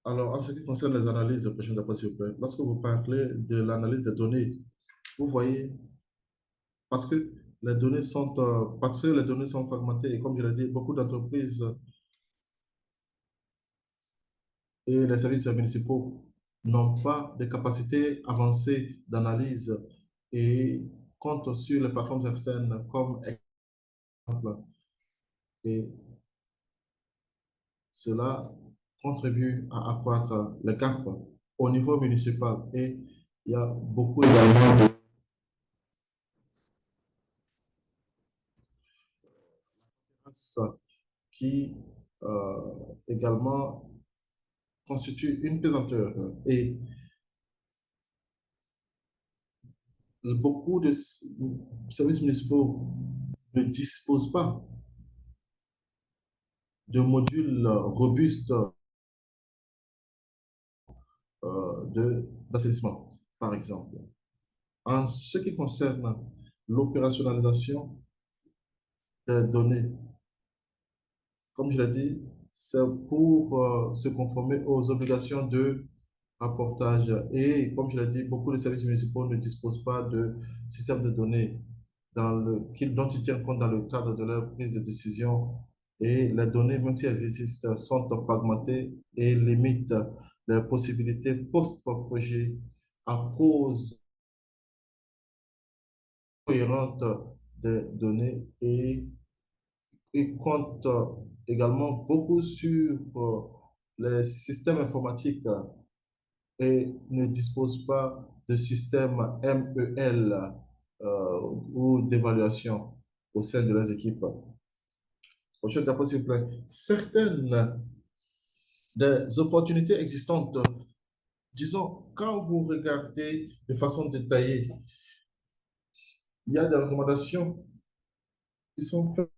alors, en ce qui concerne les analyses, prochaine d'après, s'il vous plaît, lorsque vous parlez de l'analyse des données, vous voyez, parce que parce que les données sont fragmentées, et comme je l'ai dit, beaucoup d'entreprises et les services municipaux n'ont pas de capacité avancée d'analyse et comptent sur les plateformes externes comme exemple. Et cela contribue à accroître le gap au niveau municipal. Et il y a beaucoup également gouvernance qui également constitue une pesanteur. Et beaucoup de services municipaux ne disposent pas de modules robustes d'assainissement, par exemple. En ce qui concerne l'opérationnalisation des données, comme je l'ai dit, c'est pour se conformer aux obligations de rapportage. Et comme je l'ai dit, beaucoup de services municipaux ne disposent pas de système de données dont ils tiennent compte dans le cadre de leur prise de décision. Et les données, même si elles existent, sont fragmentées et limitent les possibilités post-projet à cause cohérente des données et compte également beaucoup sur les systèmes informatiques et ne dispose pas de système MEL ou d'évaluation au sein de leurs équipes. Prochaine diapo, s'il vous plaît. Certaines des opportunités existantes, disons, quand vous regardez de façon détaillée, il y a des recommandations qui sont faites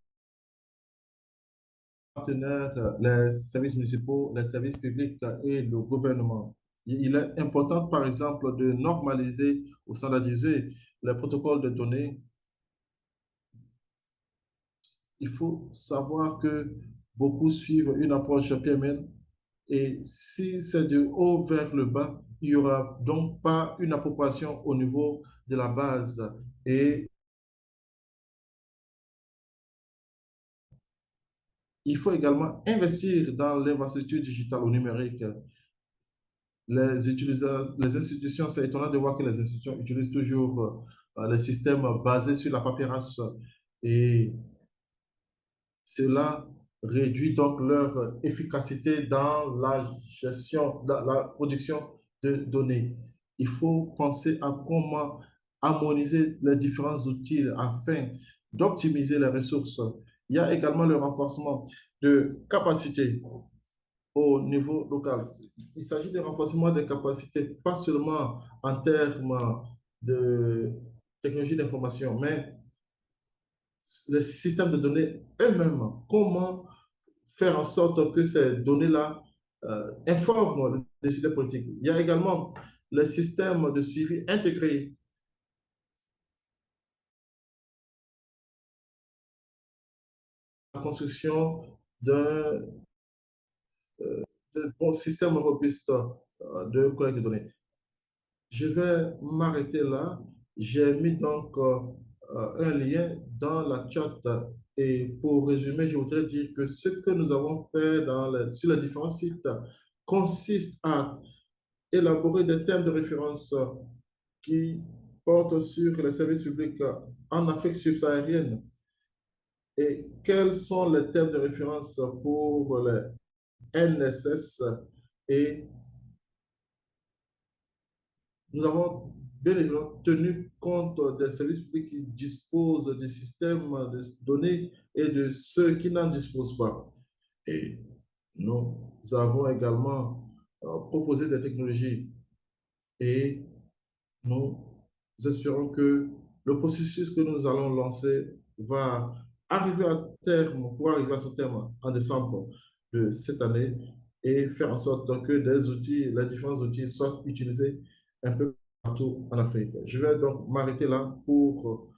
partenaires, les services municipaux, les services publics et le gouvernement. Il est important, par exemple, de normaliser ou standardiser les protocoles de données. Il faut savoir que beaucoup suivent une approche PML et si c'est de haut vers le bas, il n'y aura donc pas une appropriation au niveau de la base. Et il faut également investir dans l'infrastructure digitale ou numérique. Les institutions, c'est étonnant de voir que les institutions utilisent toujours les systèmes basés sur la paperasse et cela réduit donc leur efficacité dans la gestion, dans la production de données. Il faut penser à comment harmoniser les différents outils afin d'optimiser les ressources. Il y a également le renforcement de capacités au niveau local. Il s'agit de renforcement des capacités, pas seulement en termes de technologie d'information, mais les systèmes de données eux-mêmes. Comment faire en sorte que ces données-là informent le décideur politique. Il y a également les systèmes de suivi intégrés, la construction d'un bon système robuste de collecte de données. Je vais m'arrêter là. J'ai mis donc un lien dans la chat. Et pour résumer, je voudrais dire que ce que nous avons fait sur les différents sites consiste à élaborer des thèmes de référence qui portent sur les services publics en Afrique subsaharienne. Et quels sont les thèmes de référence pour les NSS et nous avons bien évidemment tenu compte des services publics qui disposent des systèmes de données et de ceux qui n'en disposent pas. Et nous avons également proposé des technologies et nous espérons que le processus que nous allons lancer va arriver à terme, pour arriver à son terme en décembre de cette année et faire en sorte que les différents outils soient utilisés un peu partout en Afrique. Je vais donc m'arrêter là pour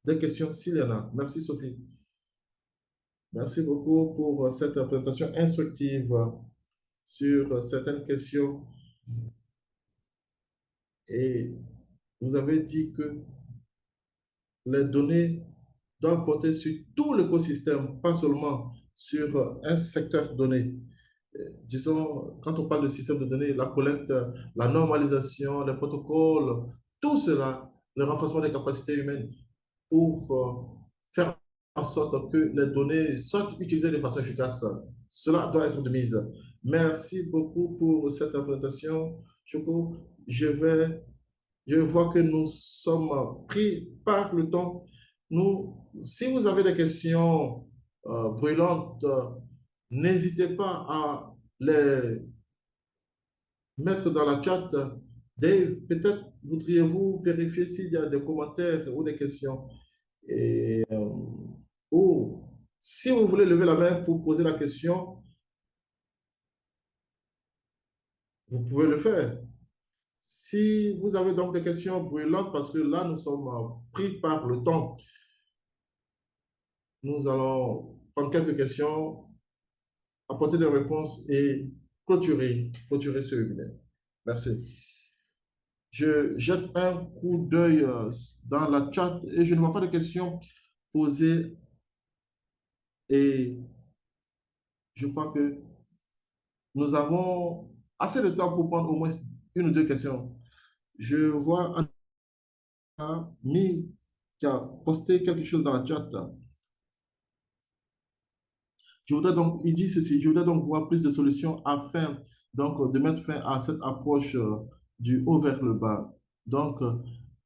des questions s'il y en a. Merci Sophie. Merci beaucoup pour cette présentation instructive sur certaines questions. Et vous avez dit que les données doivent porter sur tout l'écosystème, pas seulement sur un secteur donné. Disons, quand on parle de système de données, la collecte, la normalisation, les protocoles, tout cela, le renforcement des capacités humaines pour faire en sorte que les données soient utilisées de façon efficace. Cela doit être de mise. Merci beaucoup pour cette présentation. Choco, je vois que nous sommes pris par le temps. Si vous avez des questions brûlantes, n'hésitez pas à les mettre dans la chat. Dave, peut-être voudriez-vous vérifier s'il y a des commentaires ou des questions. Et, ou si vous voulez lever la main pour poser la question, vous pouvez le faire. Si vous avez donc des questions brûlantes, parce que là, nous sommes pris par le temps, nous allons prendre quelques questions, apporter des réponses et clôturer ce webinaire. Merci. Je jette un coup d'œil dans la chat et je ne vois pas de questions posées et je crois que nous avons assez de temps pour prendre au moins une ou deux questions. Je vois un ami qui a posté quelque chose dans la chat. Je voudrais donc, il dit ceci, je voudrais donc voir plus de solutions afin donc de mettre fin à cette approche du haut vers le bas. Donc,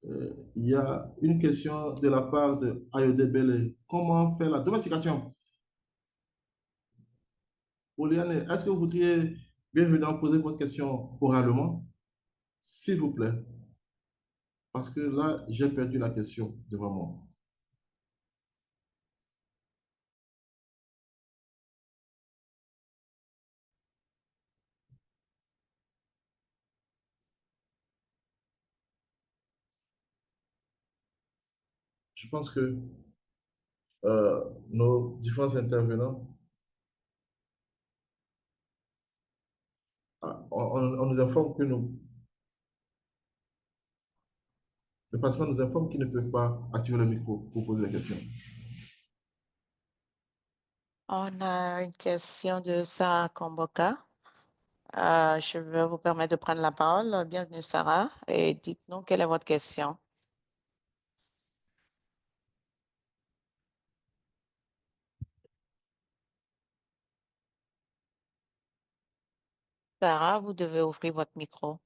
il y a une question de la part de Ayodebele. Comment faire la domestication? Oliane, est-ce que vous voudriez bienvenue poser votre question oralement? S'il vous plaît, parce que là, j'ai perdu la question devant moi. Je pense que nos différents intervenants, on nous informe que le participant nous informe qu'ils ne peuvent pas activer le micro pour poser la question. On a une question de Sarah Komboka. Je vais vous permettre de prendre la parole. Bienvenue, Sarah, et dites-nous quelle est votre question. Sarah, vous devez ouvrir votre micro.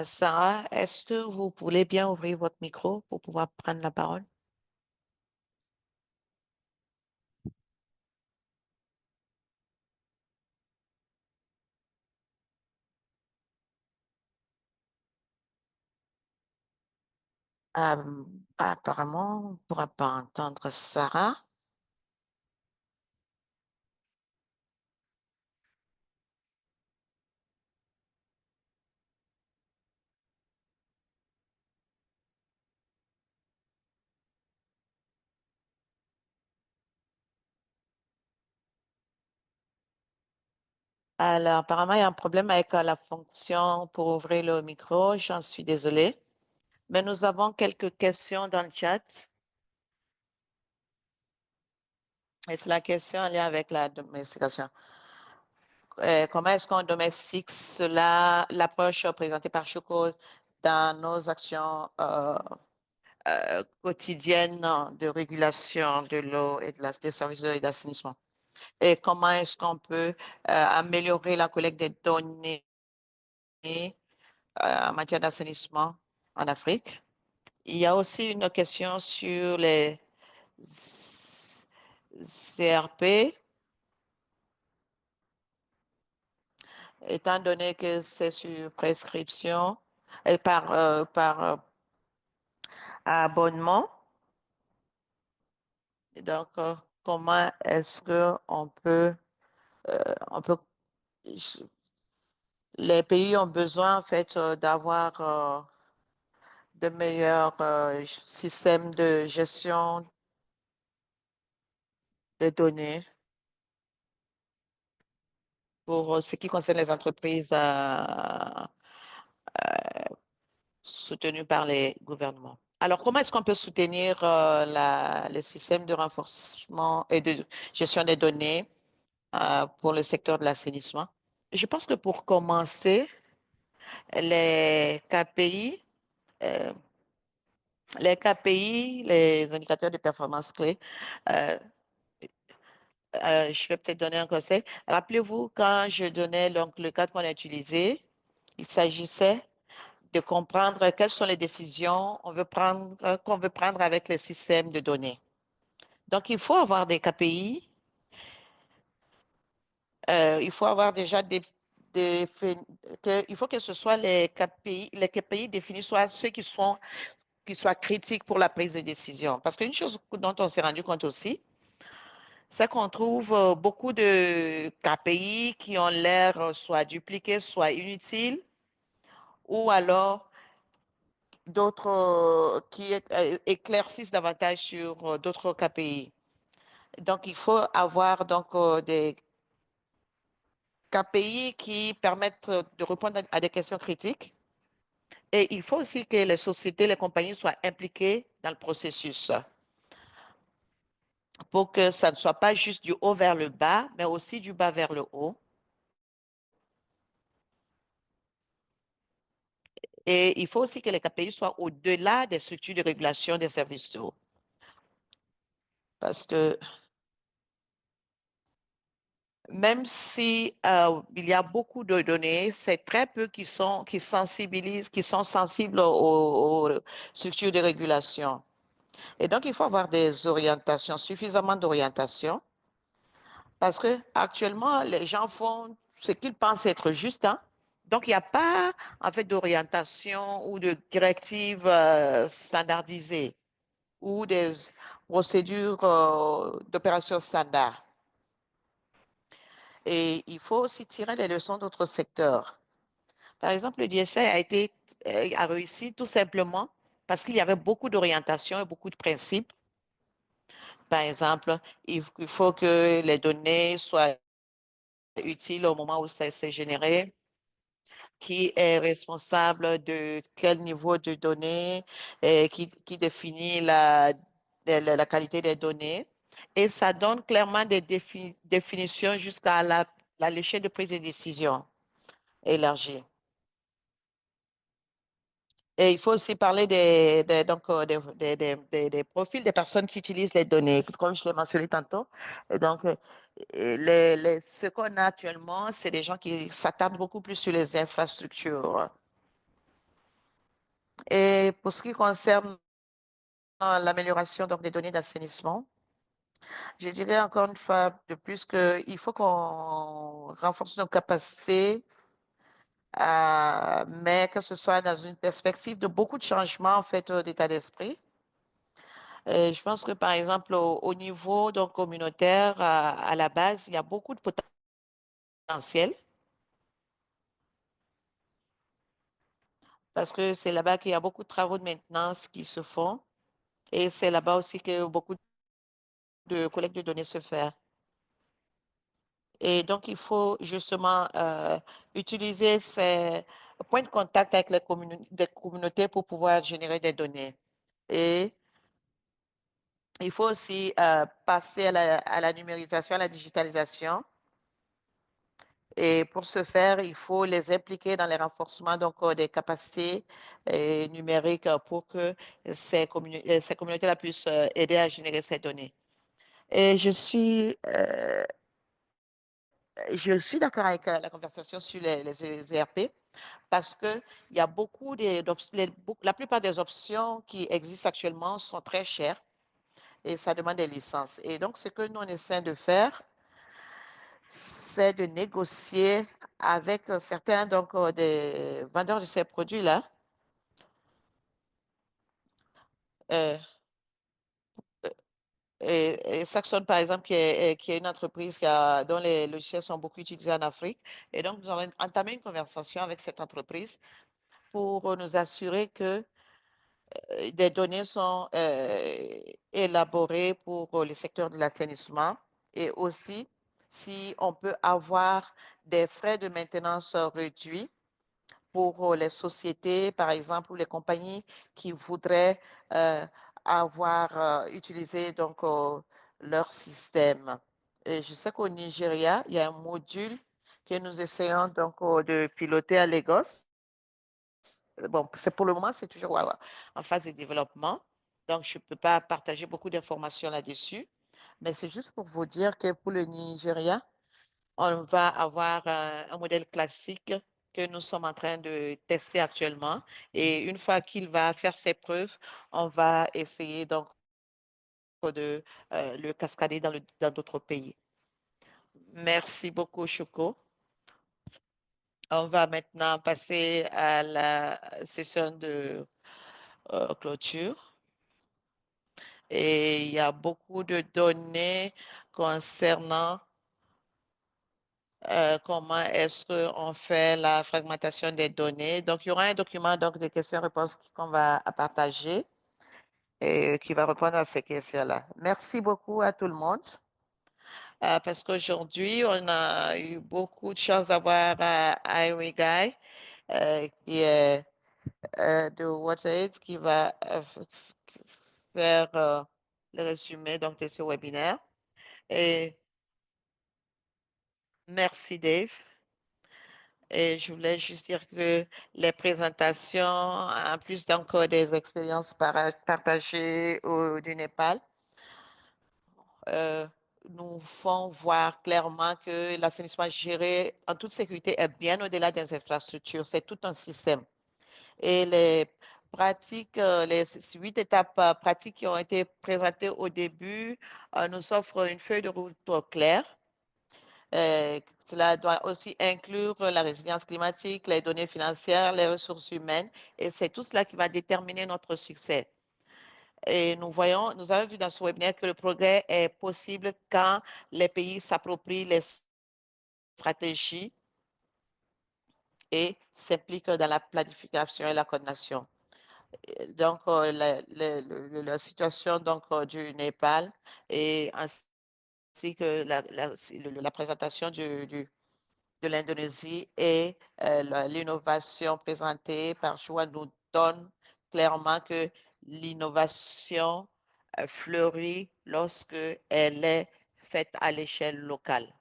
Sarah, est-ce que vous voulez bien ouvrir votre micro pour pouvoir prendre la parole? Apparemment, on ne pourra pas entendre Sarah. Alors, apparemment, il y a un problème avec la fonction pour ouvrir le micro. J'en suis désolée. Mais nous avons quelques questions dans le chat. Et c'est la question en lien avec la domestication. Comment est-ce qu'on domestique cela, l'approche présentée par Choco dans nos actions quotidiennes de régulation de l'eau et des services d'eau et d'assainissement? Et comment est-ce qu'on peut améliorer la collecte des données en matière d'assainissement en Afrique? Il y a aussi une question sur les CRP, étant donné que c'est sur prescription et par abonnement. Et donc, comment est-ce que on peut, les pays ont besoin en fait d'avoir de meilleurs systèmes de gestion des données pour ce qui concerne les entreprises soutenues par les gouvernements. Alors, comment est-ce qu'on peut soutenir les systèmes de renforcement et de gestion des données pour le secteur de l'assainissement? Je pense que pour commencer, les KPI, euh, les KPI, les indicateurs de performance clés, euh, je vais peut-être donner un conseil. Rappelez-vous, quand je donnais donc, le cadre qu'on a utilisé, il s'agissait de comprendre quelles sont les décisions qu'on veut prendre avec le système de données. Donc, il faut avoir des KPI, il faut avoir déjà il faut que ce soit les KPI définis soient ceux qui soient critiques pour la prise de décision. Parce qu'une chose dont on s'est rendu compte aussi, c'est qu'on trouve beaucoup de KPI qui ont l'air soit dupliqués, soit inutiles, ou alors d'autres qui éclaircissent davantage sur d'autres KPI. Donc, il faut avoir donc des KPI qui permettent de répondre à des questions critiques. Et il faut aussi que les sociétés, les compagnies soient impliquées dans le processus pour que ça ne soit pas juste du haut vers le bas, mais aussi du bas vers le haut. Et il faut aussi que les KPI soient au-delà des structures de régulation des services d'eau. Parce que même si il y a beaucoup de données, c'est très peu qui sensibilisent, qui sont sensibles aux structures de régulation. Et donc, il faut avoir des orientations, suffisamment d'orientations, parce que actuellement, les gens font ce qu'ils pensent être juste, hein. Donc, il n'y a pas, en fait, d'orientation ou de directives standardisées ou des procédures d'opération standard. Et il faut aussi tirer les leçons d'autres secteurs. Par exemple, le DSI a réussi tout simplement parce qu'il y avait beaucoup d'orientations et beaucoup de principes. Par exemple, il faut que les données soient utiles au moment où ça s'est généré, qui est responsable de quel niveau de données, qui définit la qualité des données. Et ça donne clairement des définitions jusqu'à l'échelle de prise de décision élargie. Et il faut aussi parler des profils des personnes qui utilisent les données, comme je l'ai mentionné tantôt. Et donc, ce qu'on a actuellement, c'est des gens qui s'attardent beaucoup plus sur les infrastructures. Et pour ce qui concerne l'amélioration donc, des données d'assainissement, je dirais encore une fois de plus qu'il faut qu'on renforce nos capacités, mais que ce soit dans une perspective de beaucoup de changements en fait d'état d'esprit. Je pense que par exemple au niveau donc, communautaire, à la base, il y a beaucoup de potentiel parce que c'est là-bas qu'il y a beaucoup de travaux de maintenance qui se font et c'est là-bas aussi que beaucoup de collecte de données se fait. Et donc, il faut justement utiliser ces points de contact avec les communautés pour pouvoir générer des données. Et il faut aussi passer à la numérisation, à la digitalisation. Et pour ce faire, il faut les impliquer dans les renforcements donc, des capacités numériques pour que ces communautés-là puissent aider à générer ces données. Et je suis d'accord avec la conversation sur les ERP parce que il y a la plupart des options qui existent actuellement sont très chères et ça demande des licences. Et donc, ce que nous, on essaie de faire, c'est de négocier avec certains donc, des vendeurs de ces produits-là. Euh, et Saxon, par exemple, qui est une entreprise dont les logiciels sont beaucoup utilisés en Afrique. Et donc, nous avons entamé une conversation avec cette entreprise pour nous assurer que des données sont élaborées pour le secteur de l'assainissement et aussi si on peut avoir des frais de maintenance réduits pour les sociétés, par exemple, ou les compagnies qui voudraient avoir utilisé donc leur système. Et je sais qu'au Nigeria, il y a un module que nous essayons donc de piloter à Lagos. Bon, c'est pour le moment, c'est toujours en phase de développement. Donc, je ne peux pas partager beaucoup d'informations là-dessus. Mais c'est juste pour vous dire que pour le Nigeria, on va avoir un modèle classique que nous sommes en train de tester actuellement. Et une fois qu'il va faire ses preuves, on va essayer donc de le cascader dans d'autres pays. Merci beaucoup, Choco. On va maintenant passer à la session de clôture. Et il y a beaucoup de données concernant comment est-ce qu'on fait la fragmentation des données. Donc, il y aura un document donc, de questions-réponses qu'on va partager et qui va répondre à ces questions-là. Merci beaucoup à tout le monde parce qu'aujourd'hui, on a eu beaucoup de chance d'avoir Irie Guy qui est de WaterAid qui va faire le résumé donc, de ce webinaire. Et merci Dave. Et je voulais juste dire que les présentations, en plus d'encore des expériences partagées du Népal, nous font voir clairement que l'assainissement géré en toute sécurité est bien au-delà des infrastructures. C'est tout un système. Et les pratiques, les 8 étapes pratiques qui ont été présentées au début nous offrent une feuille de route claire. Cela doit aussi inclure la résilience climatique, les données financières, les ressources humaines, et c'est tout cela qui va déterminer notre succès. Et nous avons vu dans ce webinaire que le progrès est possible quand les pays s'approprient les stratégies et s'impliquent dans la planification et la coordination. Donc, la situation donc, du Népal et ainsi que la présentation de l'Indonésie et l'innovation présentée par Joanne nous donne clairement que l'innovation fleurit lorsque elle est faite à l'échelle locale.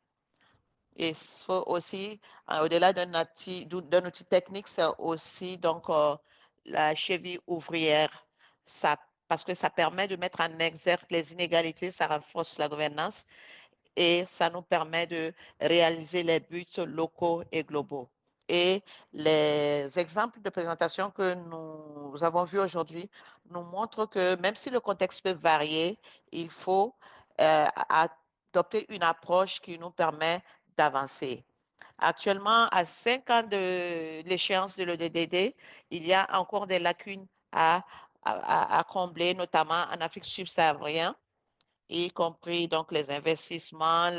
Et aussi, au-delà d'un outil technique, c'est aussi donc la cheville ouvrière. Parce que ça permet de mettre en exergue les inégalités, ça renforce la gouvernance et ça nous permet de réaliser les buts locaux et globaux. Et les exemples de présentation que nous avons vus aujourd'hui nous montrent que même si le contexte peut varier, il faut adopter une approche qui nous permet d'avancer. Actuellement, à 5 ans de l'échéance de l'ODD, il y a encore des lacunes à combler, notamment en Afrique subsaharienne, y compris donc les investissements,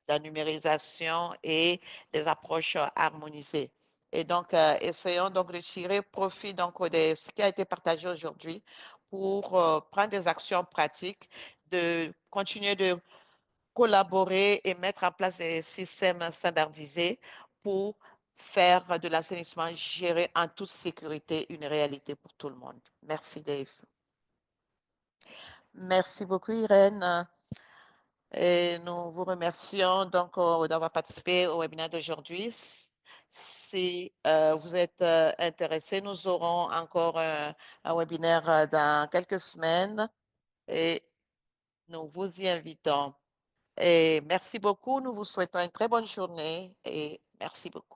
la numérisation et des approches harmonisées. Et donc, essayons donc de tirer profit donc de ce qui a été partagé aujourd'hui pour prendre des actions pratiques, de continuer de collaborer et mettre en place des systèmes standardisés pour faire de l'assainissement géré en toute sécurité une réalité pour tout le monde. Merci Dave. Merci beaucoup Irène. Et nous vous remercions donc d'avoir participé au webinaire d'aujourd'hui. Si vous êtes intéressé, nous aurons encore un webinaire dans quelques semaines et nous vous y invitons. Et merci beaucoup. Nous vous souhaitons une très bonne journée et merci beaucoup.